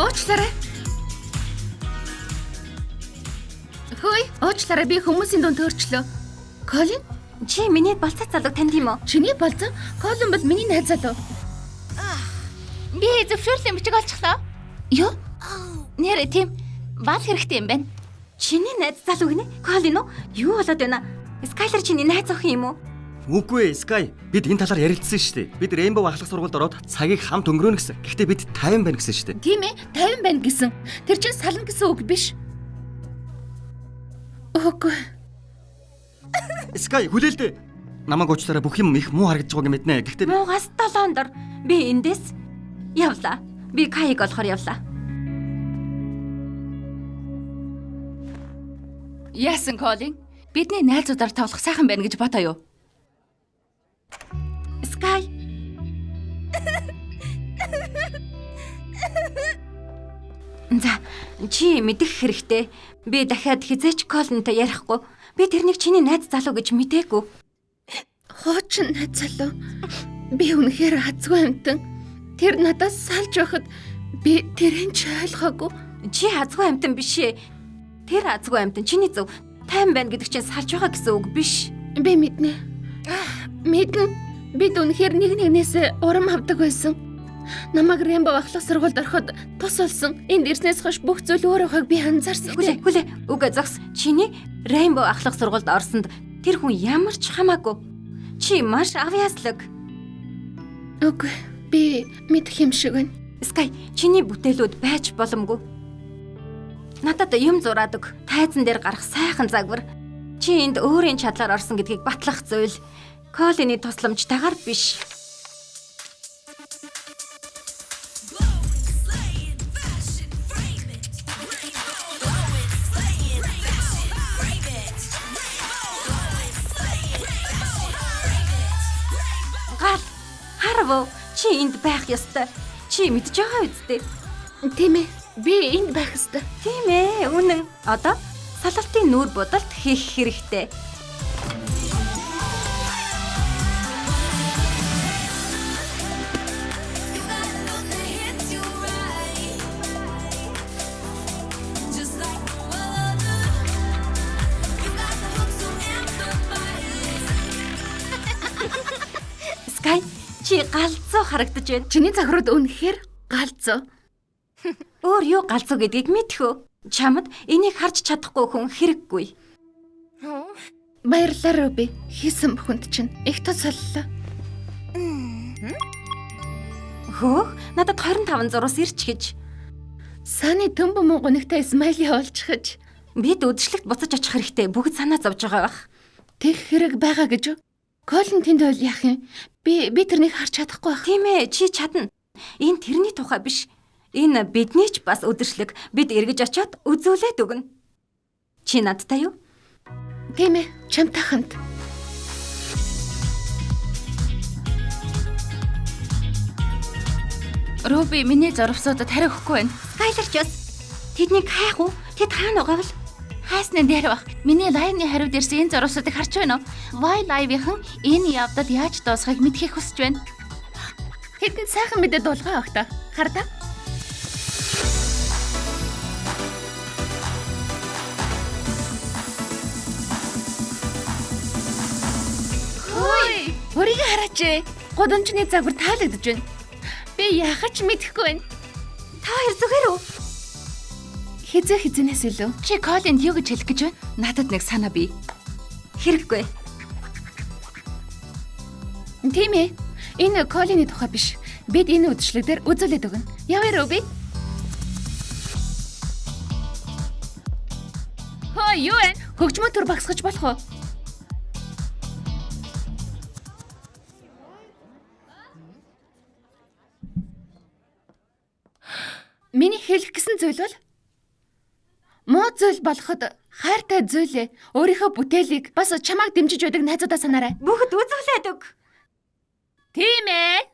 Уучлаарай. Хөөе, уучлаарай, би хүмүүсийн дунд төрчлөө. Колин, Чи миний болцоо залууг танд юм уу? чиний болзон Колин бол миний найз залуу. Би зөвшөөрлийн бичиг олчихлоо. Юу? Нэр тийм бал хэрэгтэй юм байна. Чиний найз залуу гинэ? Колин уу? Юу болоод байна? Скайлер чиний найз охин юм уу? Үгүй ээ, Sky. Бид энэ талаар ярилцсан шүү дээ. Бид Rainbow ахлах сургуульд ороод цагийг хамт өнгөрөөнө гэсэн. Гэхдээ бид 50 байна гэсэн шүү дээ. Тийм ээ, 50 байна гэсэн. Тэр чинь сална гэсэн үг биш. Үгүй. Sky, хүлээлдэ. Намайг уучлаарай, бүх юм их муу харагдаж байгааг мэднэ. Гэхдээ Муугаас 7 дор би эндээс явлаа. Би Кайг олохоор явлаа. Яасан Колин? Бидний найзуудаар тоглох сайхан байна гэж бодоо юу? Скай. За, чи мэдэх хэрэгтэй. Би дахиад хизээч Колинтой ярихгүй. Би тэрнийг чиний найз залуу гэж мэдээгүй. Хуучин найз залуу. Би үнэхээр азгүй амтан. Тэр надаас салж байхад би тэрэн ч ойлгоогүй. Чи азгүй амтан биш ээ. Тэр азгүй амтан чиний зөв. Тайван байна гэдэг чинь салж байгаа гэсэн үг биш. Би мэднэ. Мэднэ. Бид үнэхээр нэг нэгнээс урам авдаг байсан. Намайг Rainbow ахлах сургуульд ороход тус болсон. Энд ирснээс хойш бүх зүйл өөрөөхөө би анзаарсан. Хүлээ. Үгүй зогс. Чиний Rainbow ахлах сургуульд орсонд тэр хүн ямар ч хамаагүй. Чи маш авьяаслаг. Үгүй. Би мэдэх юм шиг байна. Скай, чиний бүтээлүүд байж боломгүй. Надад юм зураадаг, тайзан дээр гарах сайхан загвар. Чи энд өөрийн чадлаар орсон гэдгийг батлах зүйл. Колины тусламжтайгаар биш. Харав, чи энд байх ёстой. Чи мэдж байгаа үстэй. Тийм ээ. Би энд байх ёстой. Тийм ээ, үнэн. Одоо салалтын нүүр будалд хийх хэрэгтэй. Скай, чи галзуу харагдаж байна. Чиний загварууд үнэхээр галзуу. Өөр юу галзуу гэдгийг мэдхүү. Чамд энийг харж чадахгүй хүн хэрэггүй. Баярлалаа Руби. Хийсэн бүхэнд чинь их тус соллоо. Хөөх, надад 25 зураас ирч гэж. Саны төмбө мөнгөнэгтэй смайли олчихж. Бид үдшилтэд буцаж очих хэрэгтэй. Бүгд санаа зовж байгаа бах. Тэг хэрэг байгаа гэж юу? Колин тэнд бол яах юм? Би тэрнийг харж чадахгүй байх. Тийм ээ, чи чадна. Энэ тэрний тухай биш. Энэ бидний ч бас үдшилэг. Бид эргэж очиод үзүүлээд өгнө. Чи надтай юу? Тийм ээ, чамтай хамт. Руби миний зурвсуудад хариу өгөхгүй байна. Скайлер ч бас тэднийг хайх уу? Тэд хаана байгаа вэ? Хайсны дээр бах. Миний лайвны хариуд ирсэн энэ зурвсуудыг харж байна уу? Why live-ийн энэ явдал яаж дуусахыг мэдхийг хүсэж байна. Хэдэн сайхан мэдээ дуулгаа өгтөө. Хардаа. Хөөе, өөрийгөө хараач. Годомчны загвар таалагдж байна. Би яхач мэдэхгүй байна. Та хоёр зүгээр үү? Хизээнээс илүү. Чи Колинд юу гэж хэлэх гэж байна? Надад нэг санаа бий. Хэрэггүй. Тийм ээ. Энэ Колины тухай биш. Бид энэ үдшилтээр үзүүлээд өгнө. Яваа Руби. Хөө юу вэ? Хөгжмөө төр багсгаж болох уу? Миний хэлэх гэсэн зүйл бол муу зүйл болоход хайртай зүйлээ, өөрийнхөө бүтээлийг бас чамайг дэмжиж байдаг найзуудаа санаарай. Бүгд үзүүлээд өг. Тийм ээ.